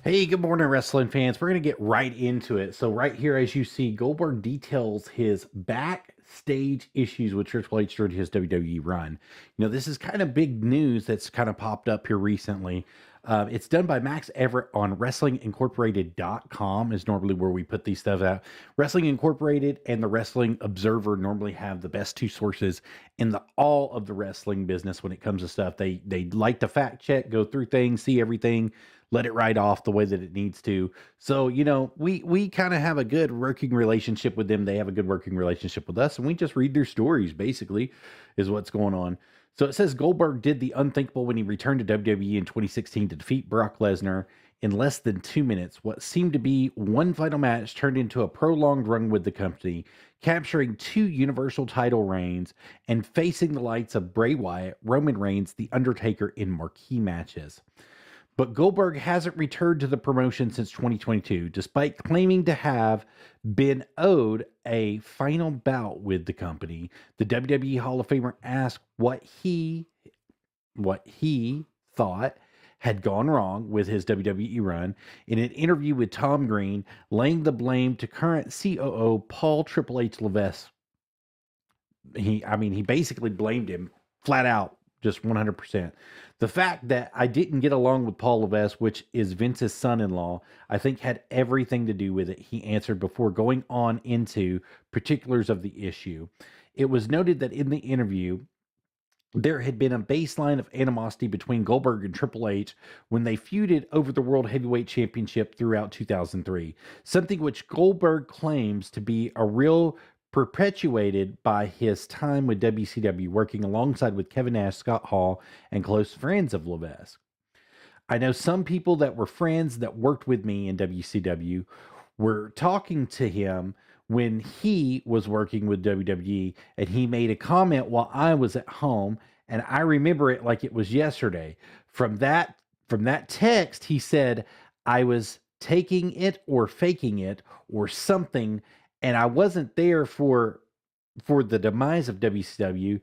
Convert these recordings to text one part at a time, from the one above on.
Hey, good morning, wrestling fans. We're going to get right into it. So, right here, as you see, Goldberg details his backstage issues with Triple H during his WWE run. This is kind of big news that's kind of popped up here recently. It's done by Max Everett on WrestlingIncorporated.com is normally where we put these stuff out. Wrestling Incorporated and the Wrestling Observer normally have the best two sources in all of the wrestling business when it comes to stuff. They like to fact check, go through things, see everything, let it ride off the way that it needs to. So, we kind of have a good working relationship with them. They have a good working relationship with us, and we just read their stories, basically, is what's going on. So it says Goldberg did the unthinkable when he returned to WWE in 2016 to defeat Brock Lesnar in less than 2 minutes. What seemed to be one final match turned into a prolonged run with the company, capturing 2 Universal title reigns and facing the likes of Bray Wyatt, Roman Reigns, The Undertaker in marquee matches. But Goldberg hasn't returned to the promotion since 2022, despite claiming to have been owed a final bout with the company. The WWE Hall of Famer asked what he thought had gone wrong with his WWE run in an interview with Tom Green, laying the blame to current COO Paul Triple H Levesque. He basically blamed him flat out, just 100%. The fact that I didn't get along with Paul Levesque, which is Vince's son-in-law, I think had everything to do with it, he answered before going on into particulars of the issue. It was noted that in the interview, there had been a baseline of animosity between Goldberg and Triple H when they feuded over the World Heavyweight Championship throughout 2003, something which Goldberg claims to be a real perpetuated by his time with WCW, working alongside with Kevin Nash, Scott Hall, and close friends of Levesque. I know some people that were friends that worked with me in WCW were talking to him when he was working with WWE, and he made a comment while I was at home, and I remember it like it was yesterday. From that text, he said I was taking it or faking it or something, and I wasn't there for the demise of WCW.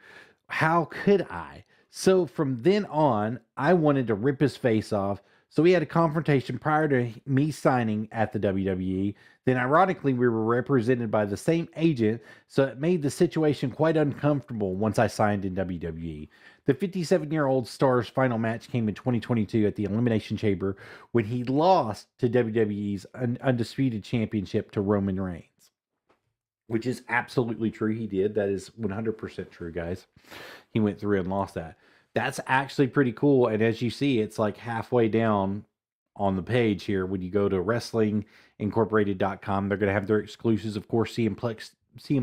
How could I? So from then on, I wanted to rip his face off. So we had a confrontation prior to me signing at the WWE. Then, ironically, we were represented by the same agent, so it made the situation quite uncomfortable once I signed in WWE. The 57-year-old star's final match came in 2022 at the Elimination Chamber when he lost to WWE's undisputed championship to Roman Reigns, which is absolutely true. He did. That is 100% true, guys. He went through and lost that. That's actually pretty cool. And as you see, it's like halfway down on the page here. When you go to WrestlingIncorporated.com, they're going to have their exclusives. Of course, CM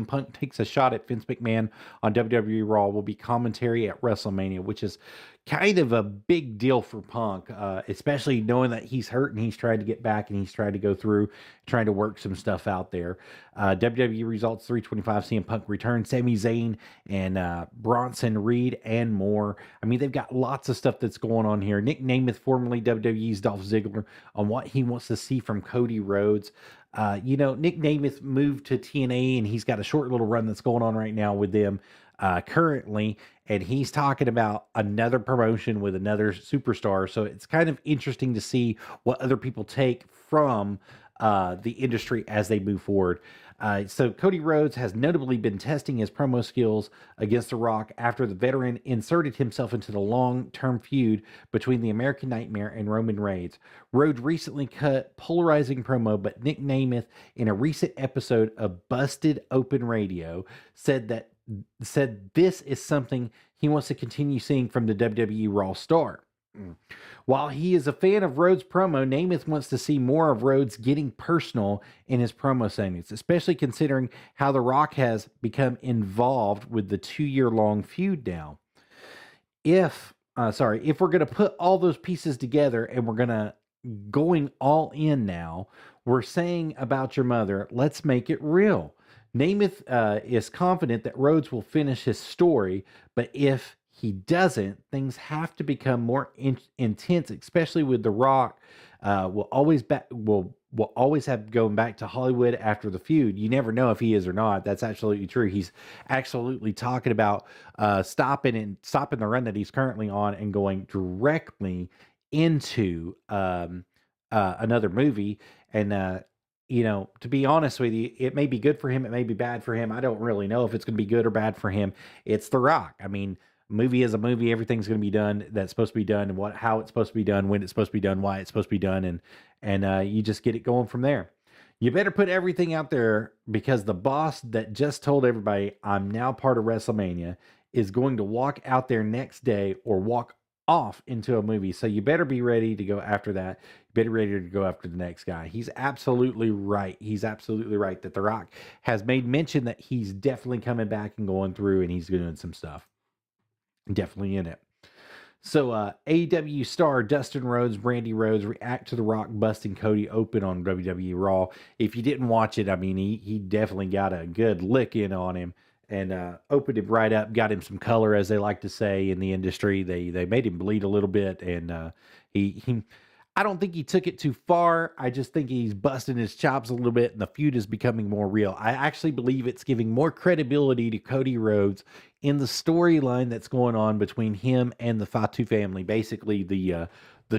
Punk takes a shot at Vince McMahon on WWE Raw will be commentary at WrestleMania, which is kind of a big deal for Punk, especially knowing that he's hurt and he's trying to get back and he's trying to go through, trying to work some stuff out there. WWE results 325, CM Punk returns, Sami Zayn and Bronson Reed and more. I mean, they've got lots of stuff that's going on here. Nick Namath, formerly WWE's Dolph Ziggler, on what he wants to see from Cody Rhodes. Nick Namath moved to TNA and he's got a short little run that's going on right now with them currently. And he's talking about another promotion with another superstar. So it's kind of interesting to see what other people take from the industry as they move forward. So Cody Rhodes has notably been testing his promo skills against The Rock after the veteran inserted himself into the long-term feud between the American Nightmare and Roman Reigns. Rhodes recently cut polarizing promo, but Nick Namath, in a recent episode of Busted Open Radio, said this is something he wants to continue seeing from the WWE Raw star. While he is a fan of Rhodes' promo, Namath wants to see more of Rhodes getting personal in his promo segments, especially considering how The Rock has become involved with the 2-year-long feud now. If we're going to put all those pieces together and we're going all in now, we're saying about your mother, let's make it real. Namath is confident that Rhodes will finish his story, but if he doesn't, things have to become more intense, especially with The Rock. Will always have going back to Hollywood after the feud. You never know if he is or not. That's absolutely true. He's absolutely talking about stopping the run that he's currently on and going directly into another movie. And to be honest with you, it may be good for him, it may be bad for him. I don't really know if it's going to be good or bad for him. It's The Rock. I mean, movie is a movie. Everything's going to be done that's supposed to be done, and how it's supposed to be done, when it's supposed to be done, why it's supposed to be done, and you just get it going from there. You better put everything out there, because the boss that just told everybody I'm now part of WrestleMania is going to walk out there next day or walk off into a movie. So you better be ready to go after that. You better be ready to go after the next guy. He's absolutely right. He's absolutely right that The Rock has made mention that he's definitely coming back and going through, and he's doing some stuff. Definitely in it. So AEW star Dustin Rhodes, Brandy Rhodes react to The Rock busting Cody open on WWE Raw. If you didn't watch it, I mean, he definitely got a good lick in on him, and opened him right up, got him some color, as they like to say in the industry. They made him bleed a little bit, and he I don't think he took it too far. I just think he's busting his chops a little bit, and the feud is becoming more real. I actually believe it's giving more credibility to Cody Rhodes in the storyline that's going on between him and the Fatu family. Basically, the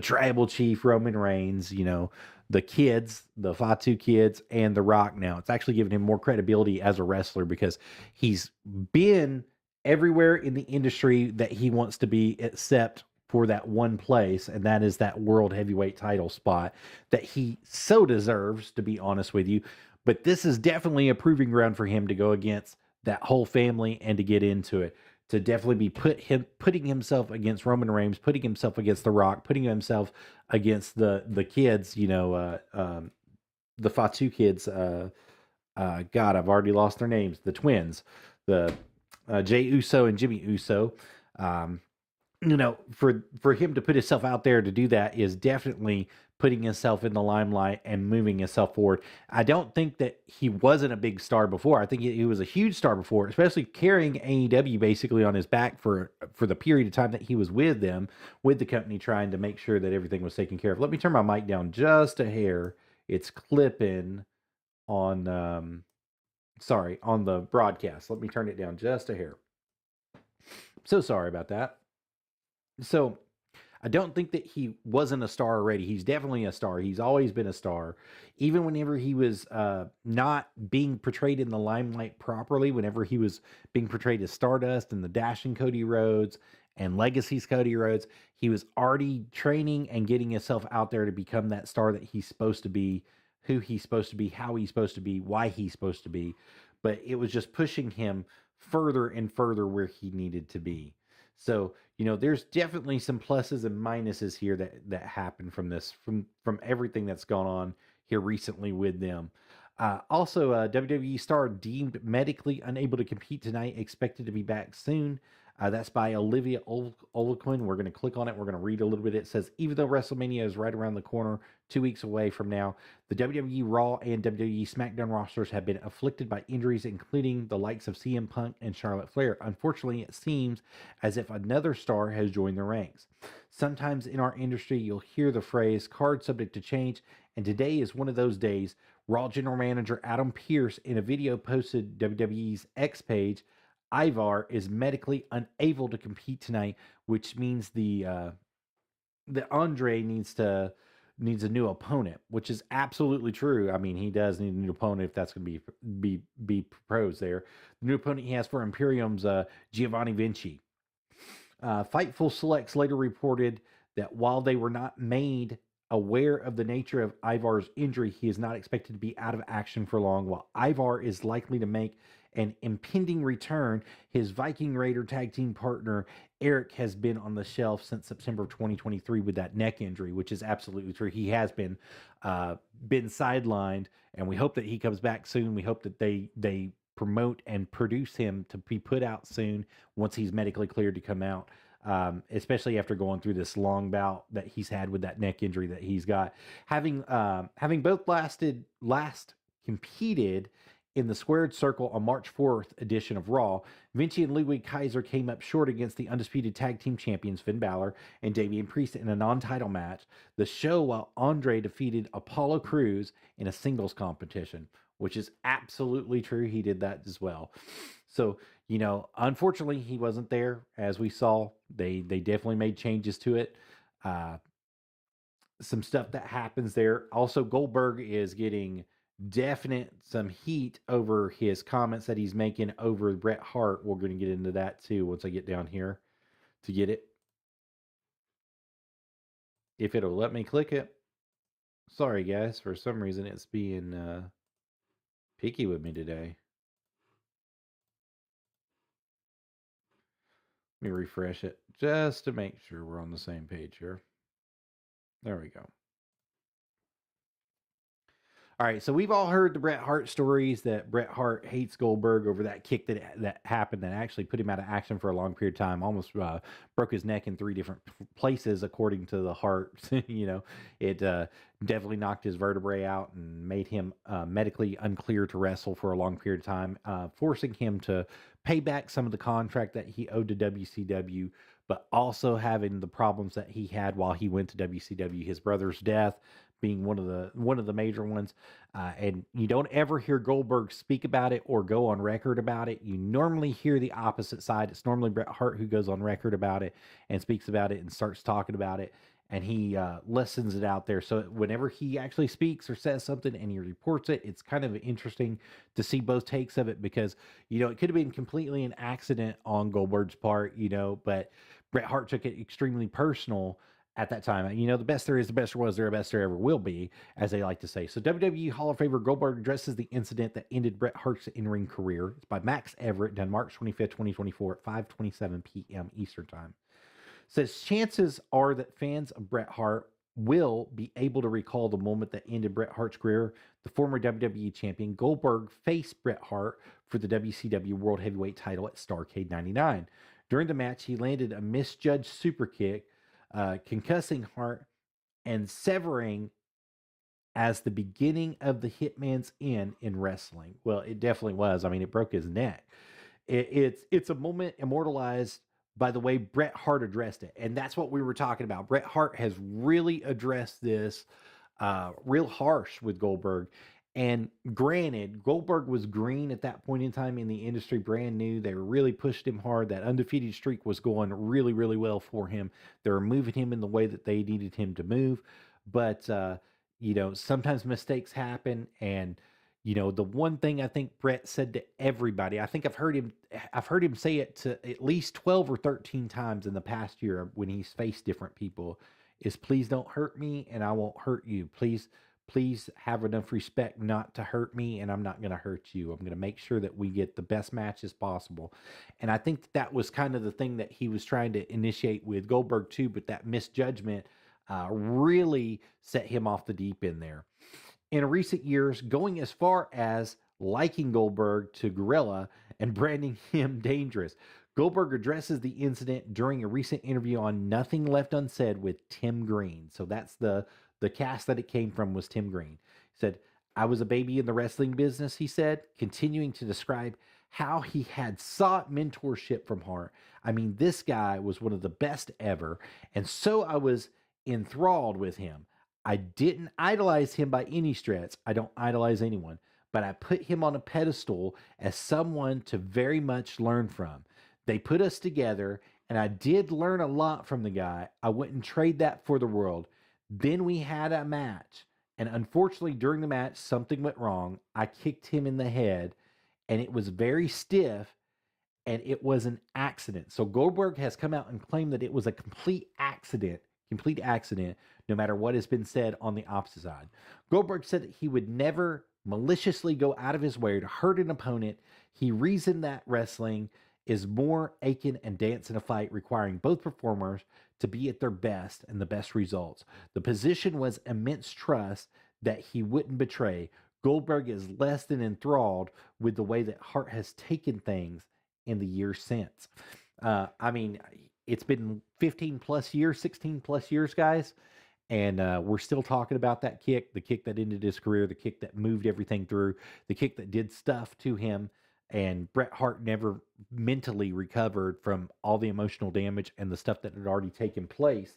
tribal chief Roman Reigns, the kids, the Fatu kids, and The Rock. Now it's actually giving him more credibility as a wrestler, because he's been everywhere in the industry that he wants to be, except for that one place, and that is that world heavyweight title spot that he so deserves, to be honest with you. But this is definitely a proving ground for him to go against that whole family and to get into it. To definitely be putting himself against Roman Reigns, putting himself against The Rock, putting himself against the kids, the Fatu kids. God, I've already lost their names. The twins, the Jay Uso and Jimmy Uso. For him to put himself out there to do that is definitely putting himself in the limelight and moving himself forward. I don't think that he wasn't a big star before. I think he was a huge star before, especially carrying AEW basically on his back for the period of time that he was with them, with the company, trying to make sure that everything was taken care of. Let me turn my mic down just a hair. It's clipping on on the broadcast. Let me turn it down just a hair. So sorry about that. So I don't think that he wasn't a star already. He's definitely a star. He's always been a star. Even whenever he was not being portrayed in the limelight properly, whenever he was being portrayed as Stardust and the Dashing Cody Rhodes and Legacy's Cody Rhodes, he was already training and getting himself out there to become that star that he's supposed to be, who he's supposed to be, how he's supposed to be, why he's supposed to be. But it was just pushing him further and further where he needed to be. So, there's definitely some pluses and minuses here that happen from this, from everything that's gone on here recently with them. Also, WWE star deemed medically unable to compete tonight, expected to be back soon. That's by Olivia Olaquin. We're going to click on it. We're going to read a little bit. It says, even though WrestleMania is right around the corner, 2 weeks away from now, the WWE Raw and WWE SmackDown rosters have been afflicted by injuries, including the likes of CM Punk and Charlotte Flair. Unfortunately, it seems as if another star has joined the ranks. Sometimes in our industry, you'll hear the phrase card subject to change, and today is one of those days. Raw General Manager Adam Pearce, in a video posted WWE's X page, Ivar is medically unable to compete tonight, which means the Andre needs a new opponent, which is absolutely true. I mean, he does need a new opponent if that's going to be proposed there. The new opponent he has for Imperium's Giovanni Vinci. Fightful Selects later reported that while they were not made aware of the nature of Ivar's injury, he is not expected to be out of action for long. While Ivar is likely to make an impending return, his Viking Raider tag team partner Eric has been on the shelf since September of 2023 with that neck injury, which is absolutely true. He has been sidelined, and we hope that he comes back soon. We hope that they promote and produce him to be put out soon once he's medically cleared to come out. Especially after going through this long bout that he's had with that neck injury that he's got. Having both last competed in the Squared Circle on March 4th edition of Raw, Vinci and Ludwig Kaiser came up short against the undisputed tag team champions Finn Balor and Damian Priest in a non-title match. The show, while Andre defeated Apollo Crews in a singles competition, which is absolutely true. He did that as well. So, unfortunately, he wasn't there. As we saw, they definitely made changes to it. some stuff that happens there. Also, Goldberg is getting some heat over his comments that he's making over Bret Hart. We're going to get into that too once I get down here to get it. If it'll let me click it. Sorry, guys. For some reason, it's being picky with me today. Let me refresh it just to make sure we're on the same page here. There we go. All right, so we've all heard the Bret Hart stories that Bret Hart hates Goldberg over that kick that happened that actually put him out of action for a long period of time. Almost broke his neck in 3 different places, according to the Hart. It definitely knocked his vertebrae out and made him medically unclear to wrestle for a long period of time, forcing him to pay back some of the contract that he owed to WCW, but also having the problems that he had while he went to WCW. His brother's death being one of the major ones, and you don't ever hear Goldberg speak about it or go on record about it. You normally hear the opposite side. It's normally Bret Hart who goes on record about it and speaks about it and starts talking about it, and he lessens it out there. So whenever he actually speaks or says something and he reports it, it's kind of interesting to see both takes of it, because it could have been completely an accident on Goldberg's part, but Bret Hart took it extremely personal at that time. The best there is, the best there was, the best there ever will be, as they like to say. So WWE Hall of Famer Goldberg addresses the incident that ended Bret Hart's in-ring career. It's by Max Everett, done March 25th, 2024 at 5:27 p.m. Eastern Time. Says chances are that fans of Bret Hart will be able to recall the moment that ended Bret Hart's career. The former WWE champion Goldberg faced Bret Hart for the WCW World Heavyweight title at Starrcade 99. During the match, he landed a misjudged super kick, concussing Hart and severing as the beginning of the Hitman's end in wrestling. Well, it definitely was. I mean, it broke his neck. It's a moment immortalized by the way Bret Hart addressed it, and that's what we were talking about. Bret Hart has really addressed this real harsh with Goldberg. And granted, Goldberg was green at that point in time in the industry, brand new. They really pushed him hard. That undefeated streak was going really, really well for him. They were moving him in the way that they needed him to move. But, sometimes mistakes happen. And, the one thing I think Bret said to everybody, I think I've heard him say it to at least 12 or 13 times in the past year when he's faced different people, is please don't hurt me and I won't hurt you. Please have enough respect not to hurt me, and I'm not going to hurt you. I'm going to make sure that we get the best matches possible. And I think that was kind of the thing that he was trying to initiate with Goldberg too, but that misjudgment really set him off the deep end there. In recent years, going as far as liking Goldberg to Gorilla and branding him dangerous. Goldberg addresses the incident during a recent interview on Nothing Left Unsaid with Tim Green. So that's the cast that it came from, was Tim Green. He said, I was a baby in the wrestling business, he said, continuing to describe how he had sought mentorship from Hart. I mean, this guy was one of the best ever, and so I was enthralled with him. I didn't idolize him by any stretch. I don't idolize anyone, but I put him on a pedestal as someone to very much learn from. They put us together, and I did learn a lot from the guy. I wouldn't trade that for the world. Then we had a match, and unfortunately during the match, something went wrong. I kicked him in the head, and it was very stiff, and it was an accident. So Goldberg has come out and claimed that it was a complete accident, no matter what has been said on the opposite side. Goldberg said that he would never maliciously go out of his way to hurt an opponent. He reasoned that wrestling is more aching and dance in a fight, requiring both performers to be at their best and the best results. The position was immense trust that he wouldn't betray. Goldberg is less than enthralled with the way that Hart has taken things in the years since. It's been 15 plus years, 16 plus years, guys. And we're still talking about that kick, the kick that ended his career, the kick that moved everything through, the kick that did stuff to him. And Bret Hart never mentally recovered from all the emotional damage and the stuff that had already taken place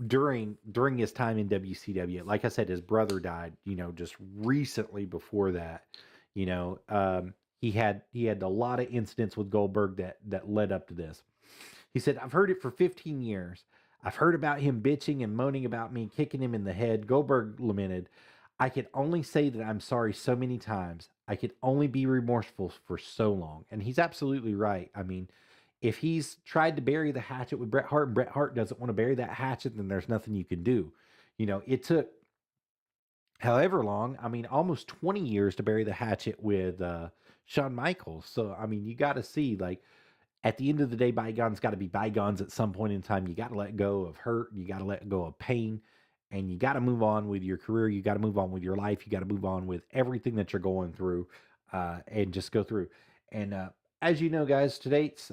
during his time in WCW. Like I said, his brother died, just recently before that. He had a lot of incidents with Goldberg that led up to this. He said, I've heard it for 15 years. I've heard about him bitching and moaning about me kicking him in the head. Goldberg lamented, I could only say that I'm sorry so many times. I could only be remorseful for so long. And he's absolutely right. I mean, if he's tried to bury the hatchet with Bret Hart and Bret Hart doesn't want to bury that hatchet, then there's nothing you can do. It took however long, I mean, almost 20 years to bury the hatchet with Shawn Michaels. So, I mean, you got to see, like, at the end of the day, bygones got to be bygones at some point in time. You got to let go of hurt. You got to let go of pain. And you got to move on with your career. You got to move on with your life. You got to move on with everything that you're going through and just go through. And as you know, guys, tonight's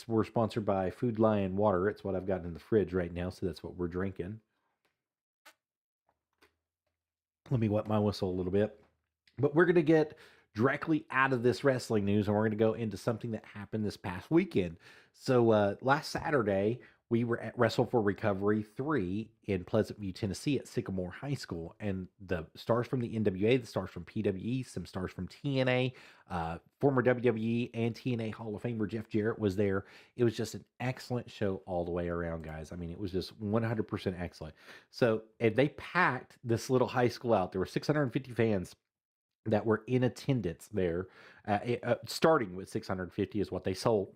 we're sponsored by Food Lion Water. It's what I've got in the fridge right now. So that's what we're drinking. Let me wet my whistle a little bit. But we're going to get directly out of this wrestling news and we're going to go into something that happened this past weekend. So last Saturday, we were at Wrestle For Recovery 3 in Pleasant View, Tennessee at Sycamore High School. And the stars from the NWA, the stars from PWE, some stars from TNA, former WWE and TNA Hall of Famer Jeff Jarrett was there. It was just an excellent show all the way around, guys. I mean, it was just 100% excellent. So, and they packed this little high school out. There were 650 fans that were in attendance there, starting with 650 is what they sold.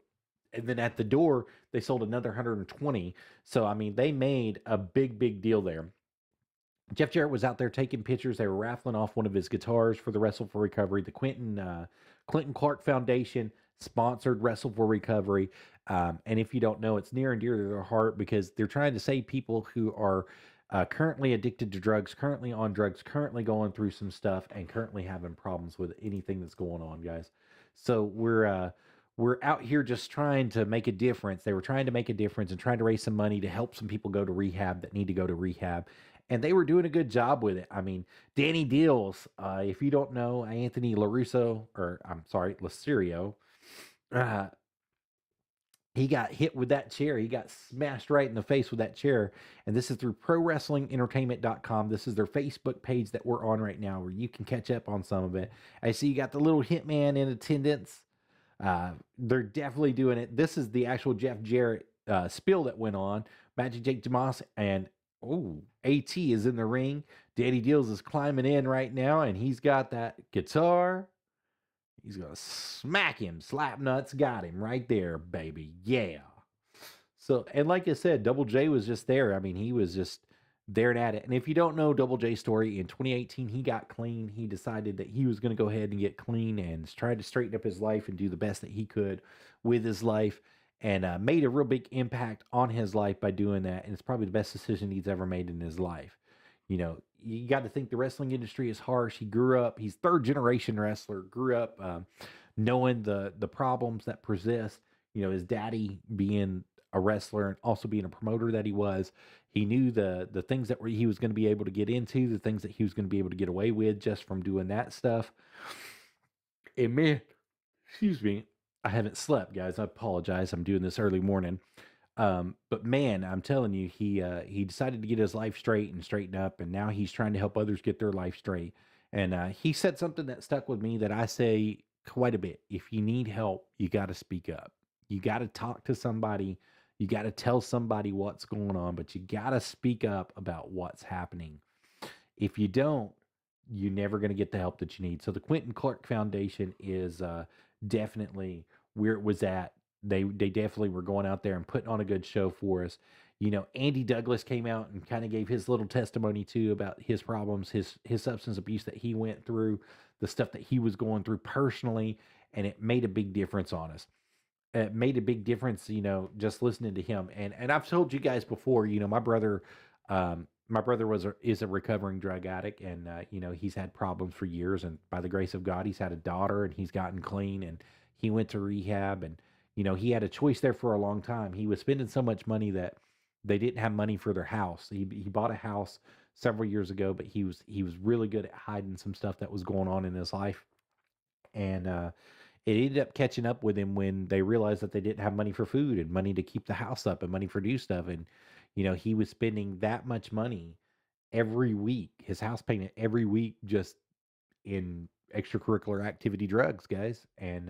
And then at the door, they sold another 120. So, I mean, they made a big, big deal there. Jeff Jarrett was out there taking pictures. They were raffling off one of his guitars for the Wrestle For Recovery. The Quintenn Clark Foundation sponsored Wrestle For Recovery. And if you don't know, it's near and dear to their heart because they're trying to save people who are currently addicted to drugs, currently on drugs, currently going through some stuff, and currently having problems with anything that's going on, guys. So we're out here just trying to make a difference. They were trying to make a difference and trying to raise some money to help some people go to rehab that need to go to rehab. And they were doing a good job with it. I mean, Danny Deals, if you don't know, Anthony LaRusso, or I'm sorry, Laserio, he got hit with that chair. He got smashed right in the face with that chair. And this is through ProWrestlingEntertainment.com. This is their Facebook page that we're on right now where you can catch up on some of it. I see you got the little hitman in attendance. They're definitely doing it. This is the actual Jeff Jarrett spill that went on. Magic Jake Demas and AT is in the ring. Danny Deals is climbing in right now, and he's got that guitar. He's gonna smack him. Slap nuts got him right there, baby. Yeah. So, and like I said, Double J was just there. I mean, he was just there and at it. And if you don't know Double J's story, in 2018, he got clean. He decided that he was going to go ahead and get clean and try to straighten up his life and do the best that he could with his life and made a real big impact on his life by doing that. And it's probably the best decision he's ever made in his life. You got to think the wrestling industry is harsh. He grew up, he's third generation wrestler, grew up knowing the problems that persist. His daddy being a wrestler and also being a promoter that he was, he knew the things that he was going to be able to get into, the things that he was going to be able to get away with just from doing that stuff. And man, excuse me, I haven't slept, guys. I apologize. I'm doing this early morning. But man, I'm telling you, he decided to get his life straight and straighten up, and now he's trying to help others get their life straight. And he said something that stuck with me that I say quite a bit. If you need help, you got to speak up. You got to talk to somebody. You got to tell somebody what's going on, but you got to speak up about what's happening. If you don't, you're never going to get the help that you need. So the Quintenn Clark Foundation is definitely where it was at. They definitely were going out there and putting on a good show for us. Andy Douglas came out and kind of gave his little testimony too about his problems, his substance abuse that he went through, the stuff that he was going through personally, and it made a big difference on us. It made a big difference, just listening to him. And I've told you guys before, my brother is a recovering drug addict, and he's had problems for years. And by the grace of God, he's had a daughter, and he's gotten clean, and he went to rehab, and he had a choice there for a long time. He was spending so much money that they didn't have money for their house. He bought a house several years ago, but he was really good at hiding some stuff that was going on in his life, and it ended up catching up with him when they realized that they didn't have money for food and money to keep the house up and money for do stuff. And, he was spending that much money every week, his house payment every week, just in extracurricular activity drugs, guys. And,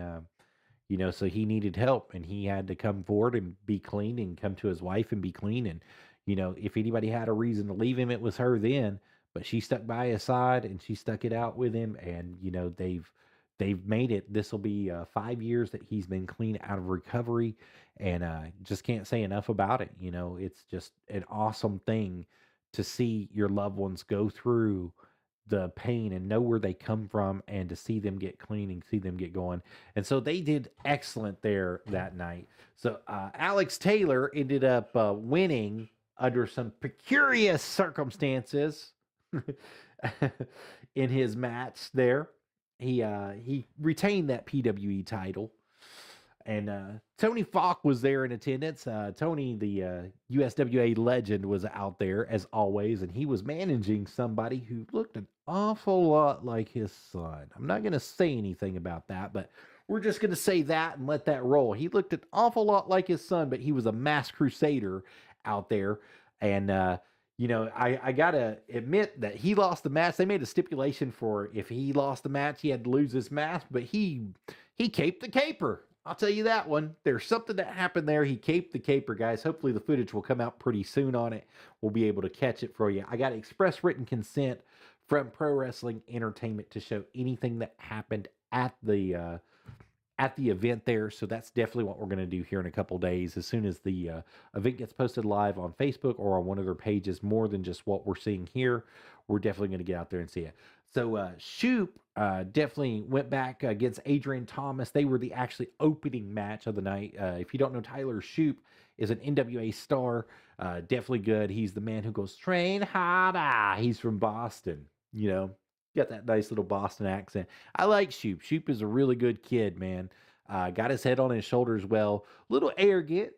so he needed help and he had to come forward and be clean and come to his wife and be clean. And, if anybody had a reason to leave him, it was her then, but she stuck by his side and she stuck it out with him. And, they've made it. This will be 5 years that he's been clean out of recovery, and just can't say enough about it. It's just an awesome thing to see your loved ones go through the pain and know where they come from, and to see them get clean and see them get going. And so they did excellent there that night. So Alex Taylor ended up winning under some precarious circumstances in his match there. He retained that PWE title. And Tony Falk was there in attendance. Tony, the USWA legend, was out there as always, and he was managing somebody who looked an awful lot like his son. I'm not going to say anything about that, but we're just going to say that and let that roll. He looked an awful lot like his son, but he was a masked crusader out there. And, I got to admit that he lost the match. They made a stipulation for if he lost the match, he had to lose his mask, but he caped the caper. I'll tell you that one. There's something that happened there. He caped the caper, guys. Hopefully the footage will come out pretty soon on it. We'll be able to catch it for you. I got express written consent from Pro Wrestling Entertainment to show anything that happened at the event there. So that's definitely what we're going to do here in a couple days. As soon as the event gets posted live on Facebook or on one of their pages, more than just what we're seeing here, we're definitely going to get out there and see it. So Shoop definitely went back against Adrian Thomas. They were the actually opening match of the night. If you don't know, Tyler Shoop is an NWA star. Definitely good. He's the man who goes, train harder. He's from Boston, Got that nice little Boston accent. I like Shoop. Shoop is a really good kid, man. Got his head on his shoulders well. Little arrogant,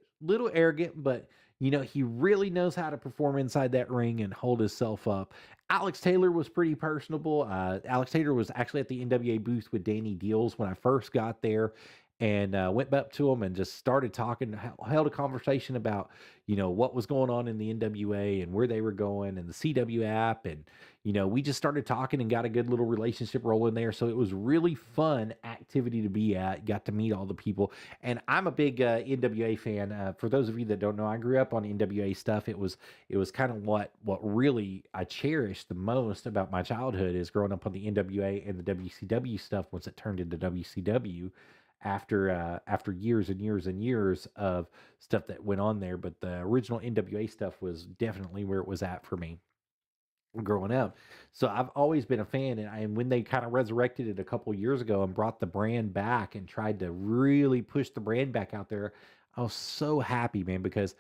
but he really knows how to perform inside that ring and hold himself up. Alex Taylor was pretty personable. Alex Taylor was actually at the NWA booth with Danny Deals when I first got there, and went up to him and just started talking, held a conversation about, what was going on in the NWA and where they were going and the CW app. And, we just started talking and got a good little relationship rolling there. So it was really fun activity to be at, got to meet all the people. And I'm a big NWA fan. For those of you that don't know, I grew up on NWA stuff. It was kind of what really I cherished the most about my childhood, is growing up on the NWA and the WCW stuff once it turned into WCW. After years and years and years of stuff that went on there. But the original NWA stuff was definitely where it was at for me growing up. So I've always been a fan. And when they kind of resurrected it a couple years ago and brought the brand back and tried to really push the brand back out there, I was so happy, man, because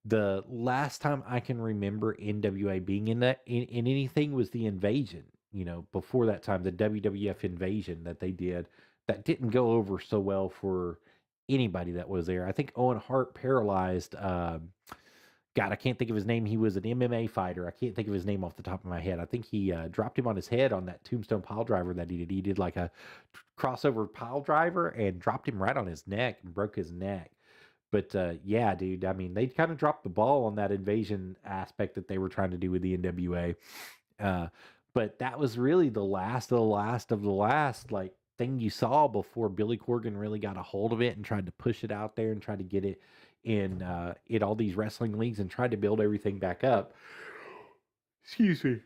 the last time I can remember NWA being in anything was the Invasion. Before that time, the WWF Invasion that they did, that didn't go over so well for anybody that was there. I think Owen Hart paralyzed. God, I can't think of his name. He was an MMA fighter. I can't think of his name off the top of my head. I think he dropped him on his head on that tombstone pile driver that he did. He did like a crossover pile driver and dropped him right on his neck and broke his neck. But yeah, dude, I mean, they kind of dropped the ball on that invasion aspect that they were trying to do with the NWA. But that was really the last of the last of the last, like, thing you saw before Billy Corgan really got a hold of it and tried to push it out there and tried to get it in all these wrestling leagues and tried to build everything back up. Excuse me.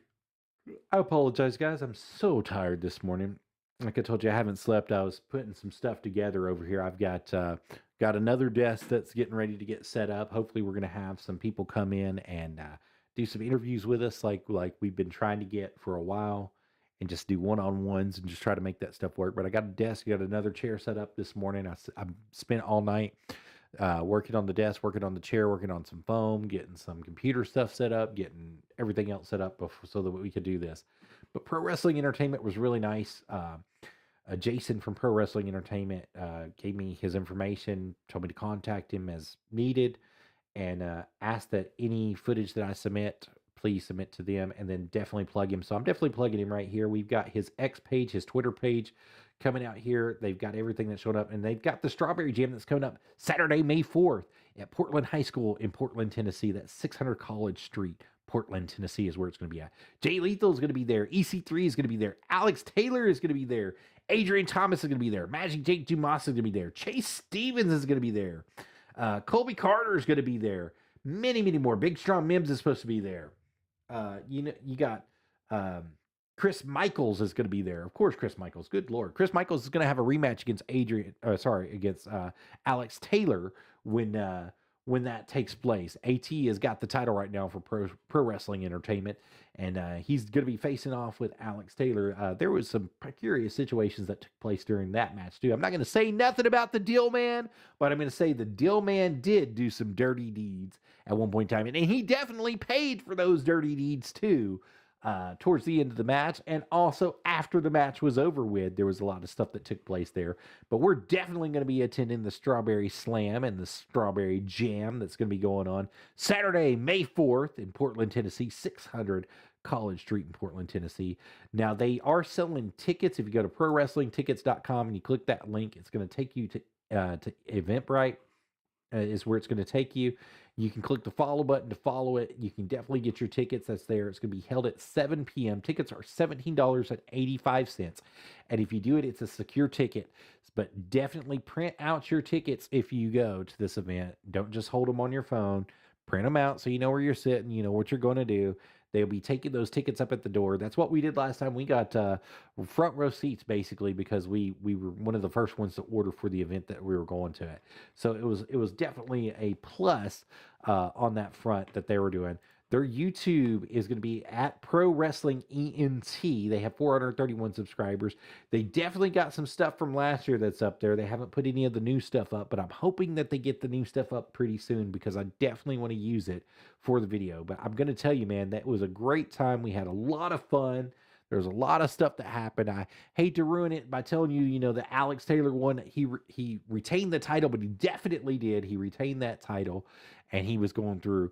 I apologize, guys. I'm so tired this morning. Like I told you, I haven't slept. I was putting some stuff together over here. I've got another desk that's getting ready to get set up. Hopefully we're going to have some people come in and do some interviews with us like we've been trying to get for a while, and just do one-on-ones and just try to make that stuff work. But I got a desk, got another chair set up this morning. I spent all night working on the desk, working on the chair, working on some foam, getting some computer stuff set up, getting everything else set up so that we could do this. But Pro Wrestling Entertainment was really nice. Jason from Pro Wrestling Entertainment gave me his information, told me to contact him as needed, and asked that any footage that I submit, please submit to them, and then definitely plug him. So I'm definitely plugging him right here. We've got his X page, his Twitter page coming out here. They've got everything that showed up, and they've got the Strawberry Jam that's coming up Saturday, May 4th at Portland High School in Portland, Tennessee. That's 600 College Street, Portland, Tennessee is where it's going to be at. Jay Lethal is going to be there. EC3 is going to be there. Alex Taylor is going to be there. Adrian Thomas is going to be there. Magic Jake Dumas is going to be there. Chase Stevens is going to be there. Colby Carter is going to be there. Many, many more. Big Strong Mims is supposed to be there. You got Chris Michaels is going to be there. Of course, Chris Michaels. Good Lord. Chris Michaels is going to have a rematch against against Alex Taylor when that takes place. AT has got the title right now for Pro Wrestling Entertainment, and he's going to be facing off with Alex Taylor. There was some curious situations that took place during that match, too. I'm not going to say nothing about the Deal Man, but I'm going to say the Deal Man did do some dirty deeds at one point in time, and he definitely paid for those dirty deeds, too. Towards the end of the match, and also after the match was over with, there was a lot of stuff that took place there. But we're definitely going to be attending the Strawberry Slam and the Strawberry Jam that's going to be going on Saturday, May 4th in Portland, Tennessee, 600 College Street in Portland, Tennessee. Now, they are selling tickets. If you go to ProWrestlingTickets.com and you click that link, it's going to take you to Eventbrite. Is where it's going to take you. You can click the follow button to follow it. You can definitely get your tickets. That's there. It's going to be held at 7 p.m. Tickets are $17.85. And if you do it, it's a secure ticket. But definitely print out your tickets if you go to this event. Don't just hold them on your phone. Print them out so you know where you're sitting, you know what you're going to do. They'll be taking those tickets up at the door. That's what we did last time. We got front row seats, basically, because we were one of the first ones to order for the event that we were going to it. So it was definitely a plus on that front that they were doing. Their YouTube is going to be at Pro Wrestling ENT. They have 431 subscribers. They definitely got some stuff from last year that's up there. They haven't put any of the new stuff up, but I'm hoping that they get the new stuff up pretty soon because I definitely want to use it for the video. But I'm going to tell you, man, that was a great time. We had a lot of fun. There's a lot of stuff that happened. I hate to ruin it by telling you, you know, that Alex Taylor won. He retained the title, but he definitely did. He retained that title, and he was going through.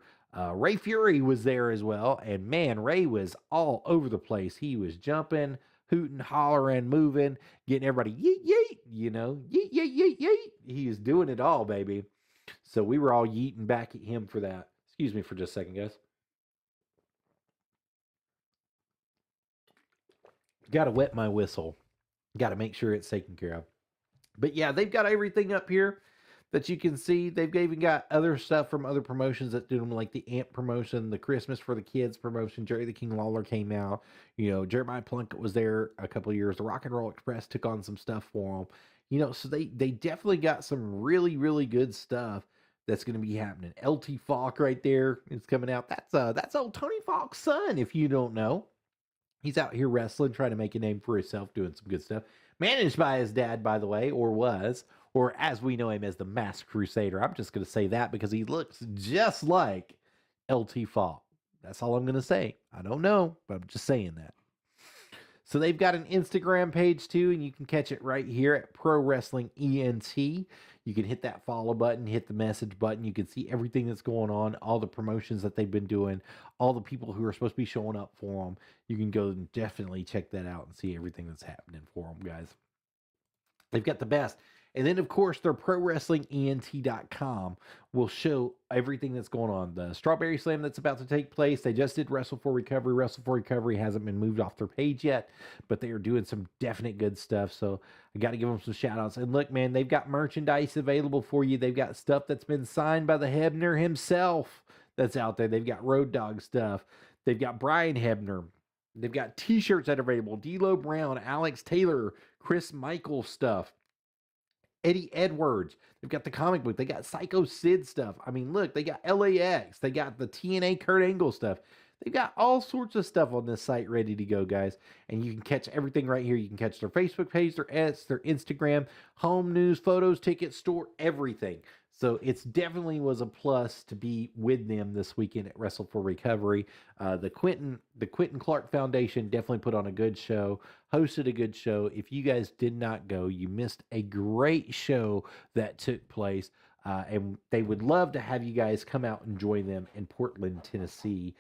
Ray Fury was there as well, and man, Ray was all over the place. He was jumping, hooting, hollering, moving, getting everybody yeet yeet, you know, yeet yeet yeet yeet. He was doing it all, baby. So we were all yeeting back at him for that. Excuse me for just a second, guys. Got to wet my whistle. Got to make sure it's taken care of. But yeah, they've got everything up here that you can see. They've even got other stuff from other promotions that do them, like the AMP promotion, the Christmas for the Kids promotion. Jerry the King Lawler came out. You know, Jeremiah Plunkett was there a couple of years. The Rock and Roll Express took on some stuff for them. You know, so they definitely got some really, really good stuff that's going to be happening. LT Falk right there is coming out. That's old Tony Falk's son, if you don't know. He's out here wrestling, trying to make a name for himself, doing some good stuff. Managed by his dad, by the way, or was, or as we know him as the Masked Crusader. I'm just going to say that because he looks just like LT Falk. That's all I'm going to say. I don't know, but I'm just saying that. So they've got an Instagram page too, and you can catch it right here at Pro Wrestling ENT. You can hit that follow button, hit the message button. You can see everything that's going on, all the promotions that they've been doing, all the people who are supposed to be showing up for them. You can go and definitely check that out and see everything that's happening for them, guys. They've got the best. And then, of course, their ProWrestlingENT.com will show everything that's going on. The Strawberry Slam that's about to take place. They just did Wrestle For Recovery. Wrestle For Recovery hasn't been moved off their page yet, but they are doing some definite good stuff. So I got to give them some shout outs. And look, man, they've got merchandise available for you. They've got stuff that's been signed by the Hebner himself that's out there. They've got Road Dogg stuff. They've got Brian Hebner. They've got t-shirts that are available. D'Lo Brown, Alex Taylor, Chris Michael stuff. Eddie Edwards. They've got the comic book. They got Psycho Sid stuff. I mean, look, they got LAX. They got the TNA Kurt Angle stuff. They've got all sorts of stuff on this site ready to go, guys. And you can catch everything right here. You can catch their Facebook page, their ads, their Instagram, home news, photos, tickets, store, everything. So it's definitely was a plus to be with them this weekend at Wrestle For Recovery. The Quintenn Clark Foundation definitely put on a good show, hosted a good show. If you guys did not go, you missed a great show that took place. And they would love to have you guys come out and join them in Portland, Tennessee,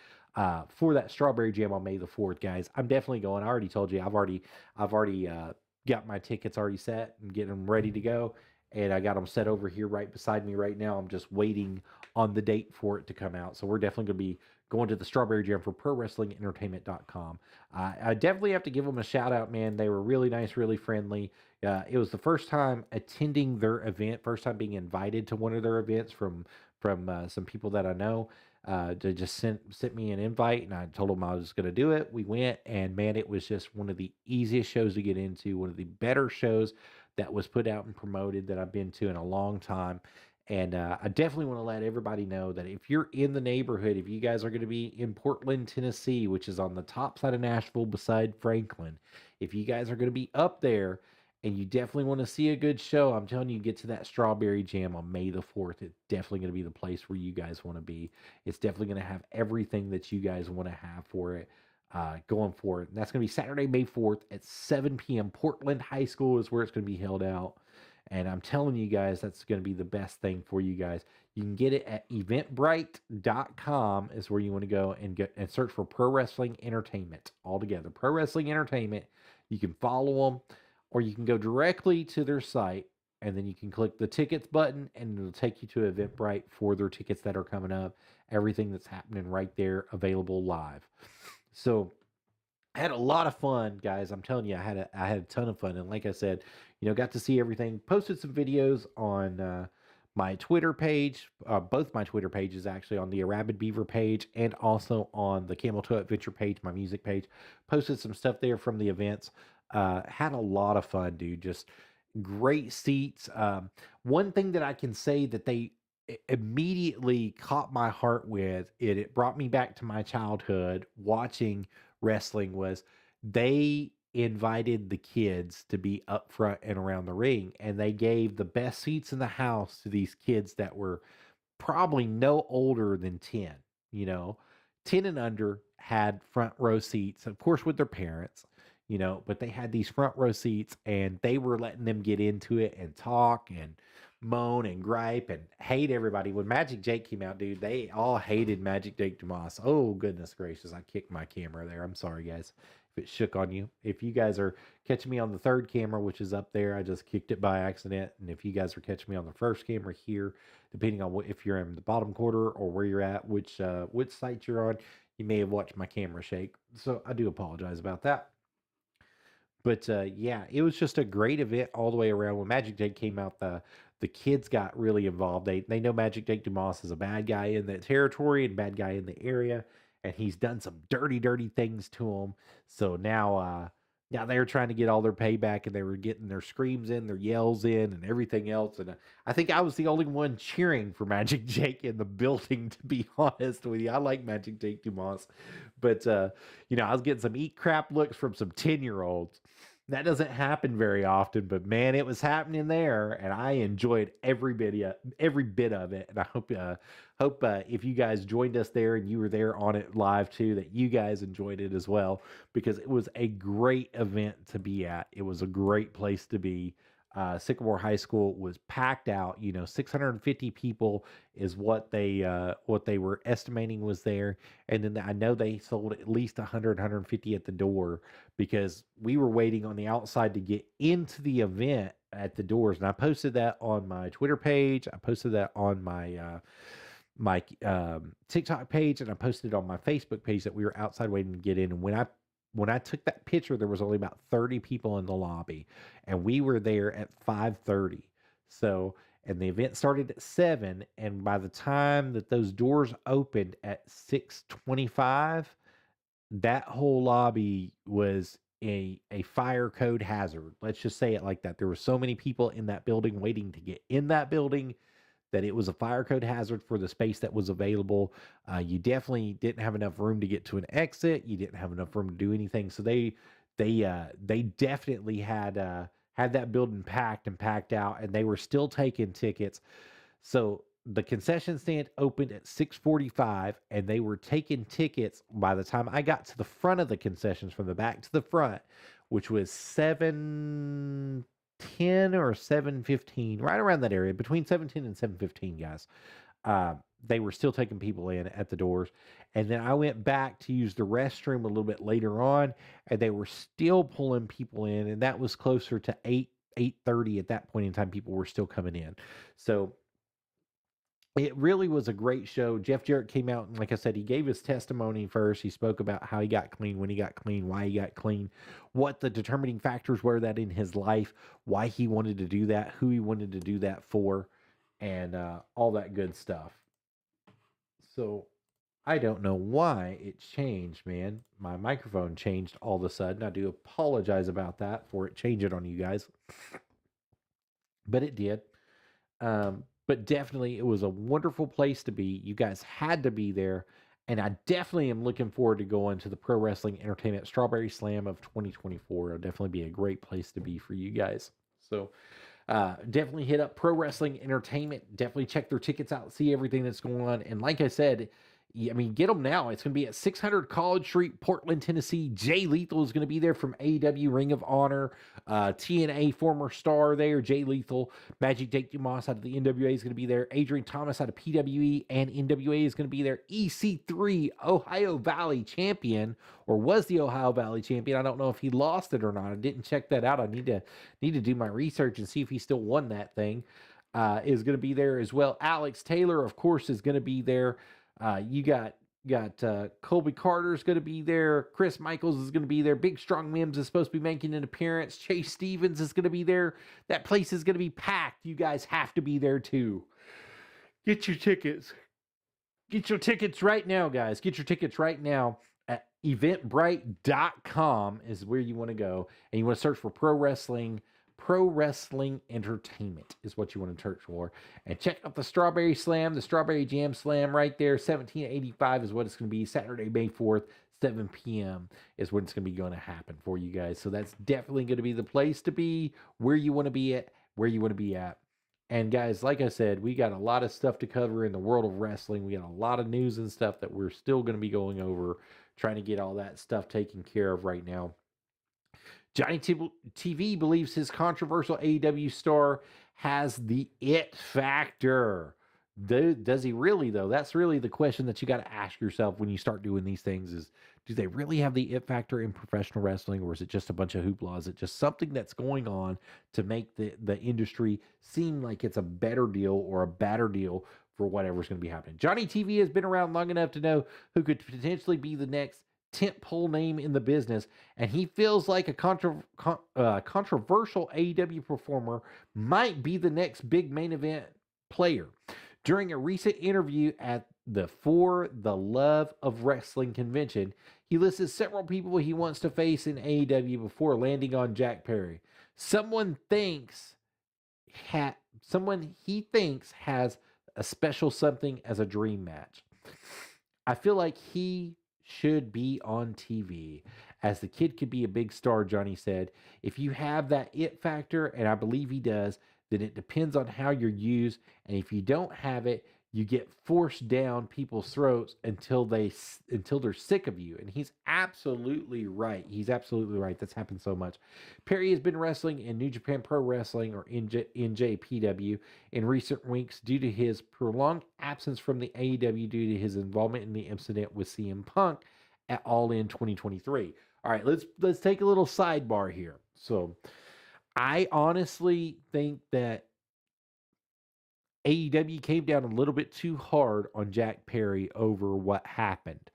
for that Strawberry Jam on May the 4th, guys. I'm definitely going. I already told you, I've already got my tickets already set and getting them ready to go. And I got them set over here right beside me right now. I'm just waiting on the date for it to come out. So we're definitely going to be going to the Strawberry Jam for ProWrestlingEntertainment.com. I definitely have to give them a shout out, man. They were really nice, really friendly. It was the first time attending their event, first time being invited to one of their events from some people that I know. They just sent me an invite, and I told them I was going to do it. We went, and man, it was just one of the easiest shows to get into, one of the better shows that was put out and promoted that I've been to in a long time. And I definitely want to let everybody know that if you're in the neighborhood, if you guys are going to be in Portland, Tennessee, which is on the top side of Nashville beside Franklin, if you guys are going to be up there and you definitely want to see a good show, I'm telling you, get to that Strawberry Jam on May the 4th. It's definitely going to be the place where you guys want to be. It's definitely going to have everything that you guys want to have for it. Going for it. And that's going to be Saturday, May 4th at 7 p.m. Portland High School is where it's going to be held out. And I'm telling you guys, that's going to be the best thing for you guys. You can get it at eventbrite.com is where you want to go and search for Pro Wrestling Entertainment altogether. Pro Wrestling Entertainment. You can follow them, or you can go directly to their site, and then you can click the tickets button, and it'll take you to Eventbrite for their tickets that are coming up. Everything that's happening right there, available live. So I had a lot of fun, guys. I'm telling you, I had a ton of fun, and like I said, got to see everything. Posted some videos on my Twitter page, both my Twitter pages actually, on the Rabid Beaver page and also on the Camel Toe Adventure page, my music page. Posted some stuff there from the events. Had a lot of fun, dude. Just great seats. One thing that I can say that they immediately caught my heart with it brought me back to my childhood watching wrestling was they invited the kids to be up front and around the ring, and they gave the best seats in the house to these kids that were probably no older than 10. 10 and under had front row seats, of course with their parents, but they had these front row seats, and they were letting them get into it and talk and moan and gripe and hate everybody. When Magic Jake came out, dude, they all hated Magic Jake Dumas. Oh, goodness gracious. I kicked my camera there. I'm sorry, guys, if it shook on you. If you guys are catching me on the third camera, which is up there, I just kicked it by accident. And if you guys are catching me on the first camera here, depending on if you're in the bottom quarter or where you're at, which site you're on, you may have watched my camera shake. So I do apologize about that. But yeah, it was just a great event all the way around. When Magic Jake came out, the kids got really involved. They know Magic Jake Dumas is a bad guy in the territory and bad guy in the area, and he's done some dirty, dirty things to them. So now they were trying to get all their payback, and they were getting their screams in, their yells in, and everything else. And I think I was the only one cheering for Magic Jake in the building, to be honest with you. I like Magic Jake Dumas, but I was getting some eat crap looks from some 10-year-olds. That doesn't happen very often, but man, it was happening there, and I enjoyed every bit of it. And I hope if you guys joined us there and you were there on it live too, that you guys enjoyed it as well, because it was a great event to be at. It was a great place to be. Sycamore High School was packed out. 650 people is what they were estimating was there, and then I know they sold at least 100, 150 at the door, because we were waiting on the outside to get into the event at the doors. And I posted that on my Twitter page. I posted that on my TikTok page, and I posted it on my Facebook page that we were outside waiting to get in. And when I took that picture, there was only about 30 people in the lobby, and we were there at 5:30. So, and the event started at 7, and by the time that those doors opened at 6:25, that whole lobby was a fire code hazard. Let's just say it like that. There were so many people in that building waiting to get in that building that it was a fire code hazard for the space that was available. You definitely didn't have enough room to get to an exit. You didn't have enough room to do anything. So they definitely had that building packed out, and they were still taking tickets. So the concession stand opened at 6:45, and they were taking tickets by the time I got to the front of the concessions, from the back to the front, which was 7:10 or 7:15, right around that area, between 7:10 and 7:15, guys. They were still taking people in at the doors. And then I went back to use the restroom a little bit later on, and they were still pulling people in, and that was closer to 8:30 at that point in time. People were still coming in. So It really was a great show. Jeff Jarrett came out and, like I said, he gave his testimony first. He spoke about how he got clean, when he got clean, why he got clean, what the determining factors were that in his life, why he wanted to do that, who he wanted to do that for, and all that good stuff. So I don't know why it changed, man. My microphone changed all of a sudden. I do apologize about that for it changing on you guys, but it did. But definitely, it was a wonderful place to be. You guys had to be there. And I definitely am looking forward to going to the Pro Wrestling Entertainment Strawberry Slam of 2024. It'll definitely be a great place to be for you guys. So definitely hit up Pro Wrestling Entertainment. Definitely check their tickets out, see everything that's going on. And like I said, I mean, get them now. It's going to be at 600 College Street, Portland, Tennessee. Jay Lethal is going to be there from AEW, Ring of Honor. TNA former star there, Jay Lethal. Magic Jake Dumas out of the NWA is going to be there. Adrian Thomas out of PWE and NWA is going to be there. EC3, Ohio Valley champion, or was the Ohio Valley champion. I don't know if he lost it or not. I didn't check that out. I need to do my research and see if he still won that thing. Is going to be there as well. Alex Taylor, of course, is going to be there. You got Colby Carter is going to be there. Chris Michaels is going to be there. Big Strong Mims is supposed to be making an appearance. Chase Stevens is going to be there. That place is going to be packed. You guys have to be there too. Get your tickets. Get your tickets right now, guys. Get your tickets right now at eventbrite.com is where you want to go. And you want to search for Pro Wrestling Entertainment is what you want to search for. And check out the Strawberry Slam, the Strawberry Jam Slam right there. 1785 is what it's going to be. Saturday, May 4th, 7 p.m. is when it's going to happen for you guys. So that's definitely going to be the place to be, where you want to be at, where you want to be at. And guys, like I said, we got a lot of stuff to cover in the world of wrestling. We got a lot of news and stuff that we're still going to be going over, trying to get all that stuff taken care of right now. Johnny TV believes his controversial AEW star has the it factor. Does he really, though? That's really the question that you got to ask yourself when you start doing these things is, do they really have the it factor in professional wrestling, or is it just a bunch of hoopla? Is it just something that's going on to make the industry seem like it's a better deal or a badder deal for whatever's going to be happening? Johnny TV has been around long enough to know who could potentially be the next tentpole name in the business, and he feels like a controversial AEW performer might be the next big main event player. During a recent interview at the For the Love of Wrestling convention, he listed several people he wants to face in AEW before landing on Jack Perry. Someone he thinks has a special something as a dream match. I feel like he should be on TV, as the kid could be a big star, Johnny said. If you have that it factor, and I believe he does, then it depends on how you're used. And if you don't have it, you get forced down people's throats until they're sick of you. And he's absolutely right. He's absolutely right. That's happened so much. Perry has been wrestling in New Japan Pro Wrestling, or NJPW, in recent weeks due to his prolonged absence from the AEW due to his involvement in the incident with CM Punk at All In 2023. All right, let's take a little sidebar here. So I honestly think that AEW came down a little bit too hard on Jack Perry over what happened.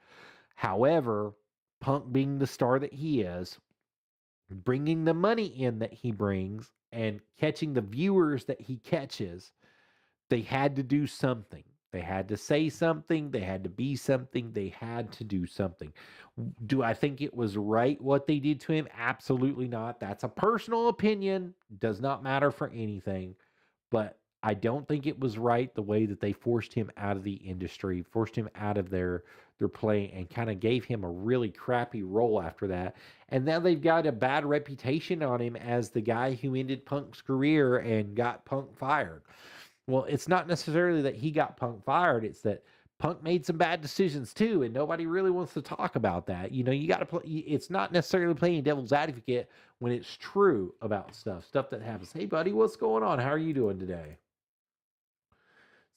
However, Punk being the star that he is, bringing the money in that he brings, and catching the viewers that he catches, they had to do something. They had to say something. They had to be something. They had to do something. Do I think it was right what they did to him? Absolutely not. That's a personal opinion. Does not matter for anything. But I don't think it was right the way that they forced him out of the industry, forced him out of their play, and kind of gave him a really crappy role after that. And now they've got a bad reputation on him as the guy who ended Punk's career and got Punk fired. Well, it's not necessarily that he got Punk fired. It's that Punk made some bad decisions too, and nobody really wants to talk about that. You know, you got to play. It's not necessarily playing devil's advocate when it's true about stuff that happens. Hey, buddy, what's going on? How are you doing today?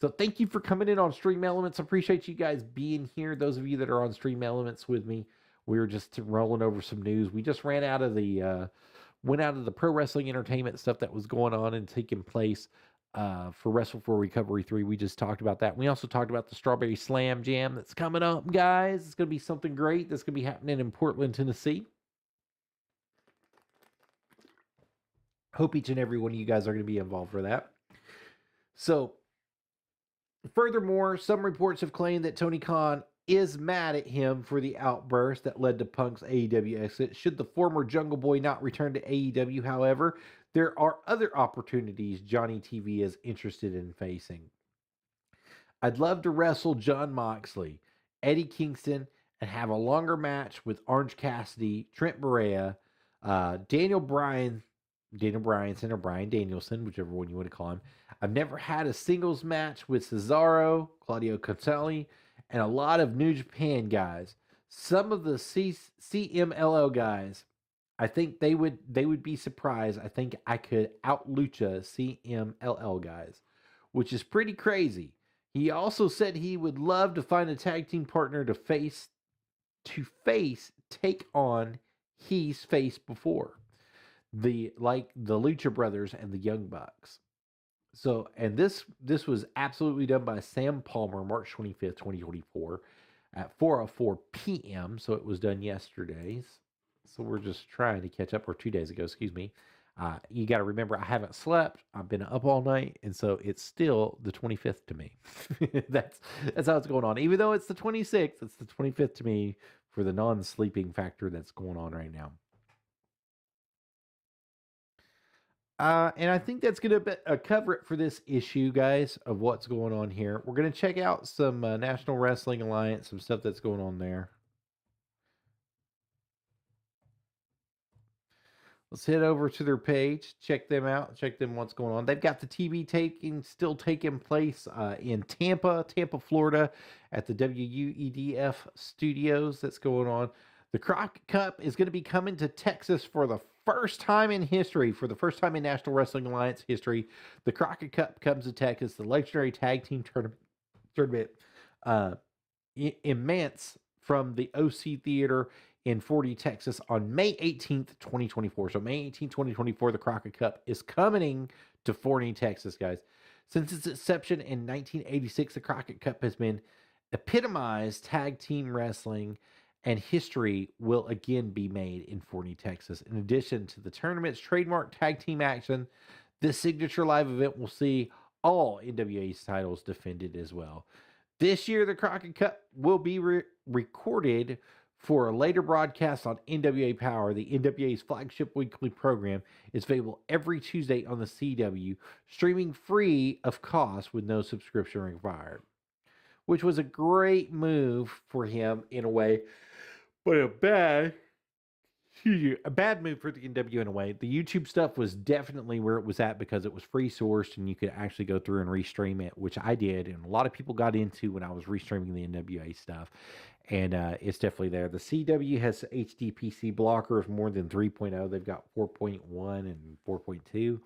So thank you for coming in on Stream Elements. I appreciate you guys being here. Those of you that are on Stream Elements with me, we were just rolling over some news. We just went out of the Pro Wrestling Entertainment stuff that was going on and taking place for Wrestle For Recovery 3. We just talked about that. We also talked about the Strawberry Slam Jam that's coming up, guys. It's going to be something great that's going to be happening in Portland, Tennessee. Hope each and every one of you guys are going to be involved for that. So, furthermore, some reports have claimed that Tony Khan is mad at him for the outburst that led to Punk's AEW exit. Should the former Jungle Boy not return to AEW, however, there are other opportunities Johnny TV is interested in facing. I'd love to wrestle Jon Moxley, Eddie Kingston, and have a longer match with Orange Cassidy, Trent Beretta, Daniel Bryanson or Bryan Danielson, whichever one you want to call him. I've never had a singles match with Cesaro, Claudio Castelli, and a lot of New Japan guys. Some of the CMLL guys, I think they would be surprised. I think I could out lucha CMLL guys, which is pretty crazy. He also said he would love to find a tag team partner to take on he's faced before. The Lucha Brothers and the Young Bucks. So, and this was absolutely done by Sam Palmer, March 25th, 2024 at 4:04 p.m. So it was done yesterday. So we're just trying to catch up, or 2 days ago, excuse me. You got to remember, I haven't slept. I've been up all night, and so it's still the 25th to me. That's how it's going on. Even though it's the 26th, it's the 25th to me for the non-sleeping factor that's going on right now. And I think that's going to cover it for this issue, guys, of what's going on here. We're going to check out some National Wrestling Alliance, some stuff that's going on there. Let's head over to their page, check them out, check them what's going on. They've got the TV still taking place in Tampa, Florida, at the WUEDF studios. That's going on. The Crockett Cup is going to be coming to Texas for the first time in history, for the first time in National Wrestling Alliance history. The Crockett Cup comes to Texas, the legendary tag team tournament, immense from the OC Theater in Forty, Texas on May 18th, 2024. So May 18th, 2024, the Crockett Cup is coming to Forney, Texas, guys. Since its inception in 1986, the Crockett Cup has been epitomized tag team wrestling, and history will again be made in Forney, Texas. In addition to the tournament's trademark tag team action, this signature live event will see all NWA's titles defended as well. This year, the Crockett Cup will be recorded for a later broadcast on NWA Power. The NWA's flagship weekly program is available every Tuesday on the CW, streaming free of cost with no subscription required, which was a great move for him in a way, but a bad move for the NWA in a way. The YouTube stuff was definitely where it was at because it was free sourced and you could actually go through and restream it, which I did, and a lot of people got into when I was restreaming the NWA stuff. And it's definitely there. The CW has HDPC blockers more than 3.0. They've got 4.1 and 4.2.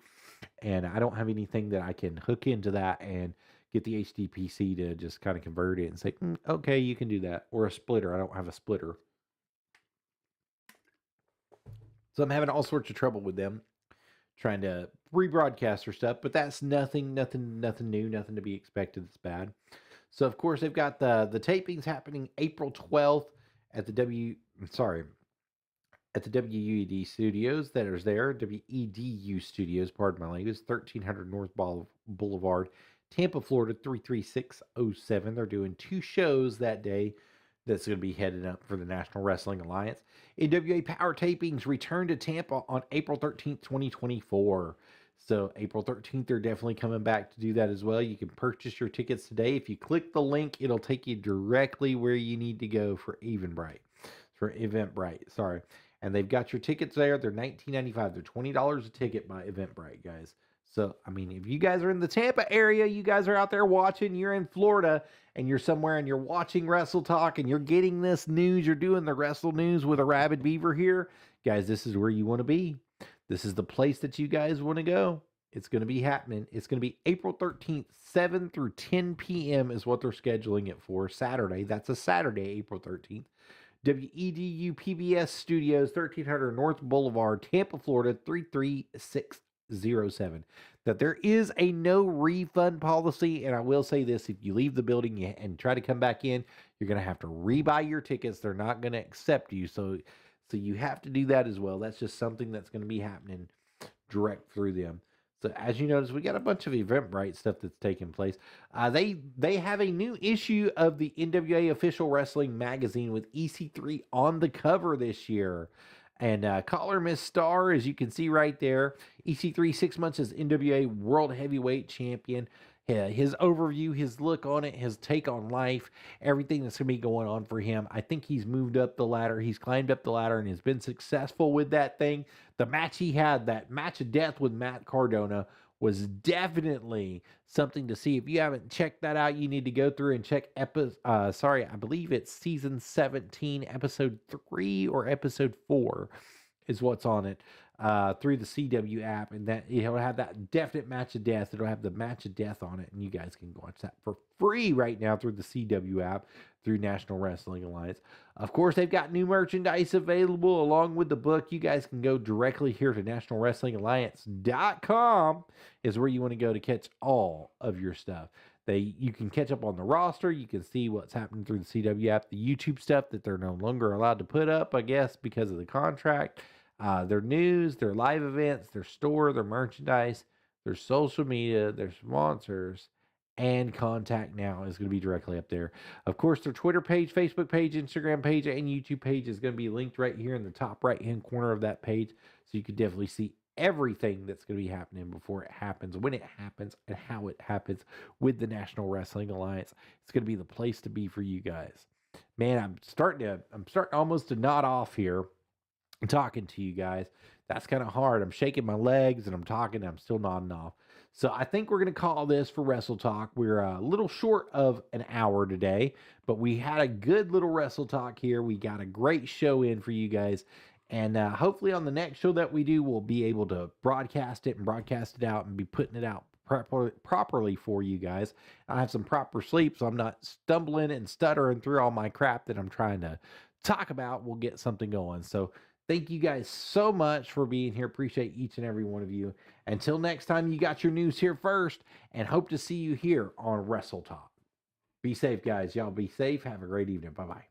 And I don't have anything that I can hook into that and get the HDPC to just kind of convert it and say, okay, you can do that. Or a splitter. I don't have a splitter. So I'm having all sorts of trouble with them trying to rebroadcast their stuff. But that's nothing new, nothing to be expected that's bad. So, of course, they've got the tapings happening April 12th at the WUED studios that is there. WEDU studios, pardon my language, 1300 North Boulevard, Tampa, Florida, 33607. They're doing 2 shows that day that's going to be headed up for the National Wrestling Alliance. NWA Power tapings return to Tampa on April 13th, 2024. So April 13th, they're definitely coming back to do that as well. You can purchase your tickets today. If you click the link, it'll take you directly where you need to go for Eventbrite. Sorry. And they've got your tickets there. They're $19.95. They're $20 a ticket by Eventbrite, guys. So, I mean, if you guys are in the Tampa area, you guys are out there watching, you're in Florida, and you're somewhere and you're watching Wrestle Talk, and you're getting this news, you're doing the Wrestle News with a Rabid Beaver here, guys, this is where you want to be. This is the place that you guys want to go. It's going to be happening. It's going to be April 13th, 7 through 10 p.m. is what they're scheduling it for. Saturday. That's a Saturday, April 13th. WEDU PBS Studios, 1300 North Boulevard, Tampa, Florida, 33607. 807. That there is a no refund policy. And I will say this, if you leave the building and try to come back in, you're going to have to rebuy your tickets. They're not going to accept you. So you have to do that as well. That's just something that's going to be happening direct through them. So as you notice, we got a bunch of Eventbrite stuff that's taking place. They have a new issue of the NWA Official Wrestling Magazine with EC3 on the cover this year. And caller Miss Star, as you can see right there, EC3 6 months as NWA World Heavyweight Champion. His overview, his look on it, his take on life, everything that's going to be going on for him. I think he's moved up the ladder. He's climbed up the ladder and has been successful with that thing. The match he had, that match of death with Matt Cardona, was definitely something to see. If you haven't checked that out, you need to go through and check I believe it's season 17, episode 3 or episode 4 is what's on it. Through the CW app, and that it'll have that definite match of death. It'll have the match of death on it, and you guys can watch that for free right now through the CW app, through National Wrestling Alliance. Of course, they've got new merchandise available along with the book. You guys can go directly here to nationalwrestlingalliance.com is where you want to go to catch all of your stuff. You can catch up on the roster. You can see what's happening through the CW app, the YouTube stuff that they're no longer allowed to put up, I guess, because of the contract. Their news, their live events, their store, their merchandise, their social media, their sponsors, and contact now is going to be directly up there. Of course, their Twitter page, Facebook page, Instagram page, and YouTube page is going to be linked right here in the top right-hand corner of that page. So you can definitely see everything that's going to be happening before it happens, when it happens, and how it happens with the National Wrestling Alliance. It's going to be the place to be for you guys. Man, I'm starting almost to nod off here. Talking to you guys. That's kind of hard. I'm shaking my legs and I'm talking and I'm still nodding off. So I think we're going to call this for Wrestle Talk. We're a little short of an hour today, but we had a good little Wrestle Talk here. We got a great show in for you guys. And hopefully on the next show that we do, we'll be able to broadcast it out and be putting it out properly for you guys. I have some proper sleep, so I'm not stumbling and stuttering through all my crap that I'm trying to talk about. We'll get something going. So thank you guys so much for being here. Appreciate each and every one of you. Until next time, you got your news here first, and hope to see you here on Wrestle Talk. Be safe, guys. Y'all be safe. Have a great evening. Bye-bye.